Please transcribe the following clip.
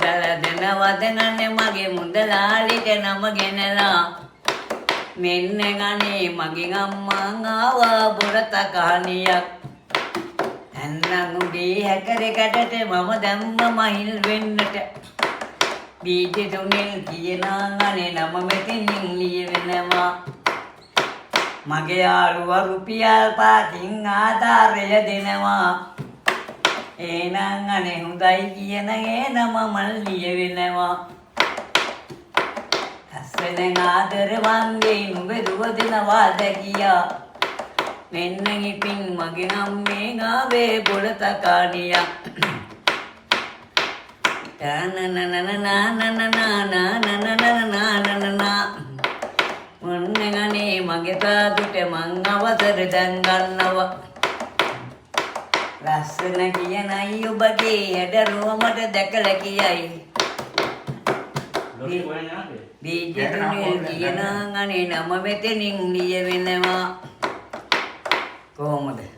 දලදනවදනන්නේ මගේ මුදලාලිට නම ගෙනලා මෙන්න ගනේ මගේ අම්මා ආවා බොරත කහනියක් ඇන්නන් උඩේ හැකරකටට මම දැම්ම මහිල් වෙන්නට බීජ තුනෙන් කියනා ගනේ නම මෙතනින් ලියවෙනවා මගේ යාළුවා රුපියල් 5කින් ආධාරය දෙනවා එහෙනම් අනේ හොඳයි කියන ඒ නම මල් ලියවෙනවා අස්සෙන් ආදරවන්ගේ නුඹ දුව දෙනවා දැකියා මෙන්න ඉතින් මගේ අම්මේ ගාවේ බොලත කාණියක් මොන්නගනේ මගේ තාදුට මං අවසර දැන් ගන්නවා ලස්සන කියනයි ඔබගේ හැඩරුවමට දැකලා කියයි බීජ තුනේ කියනා ගනේ නම මෙතනින් ලියවෙනවා කොහොමද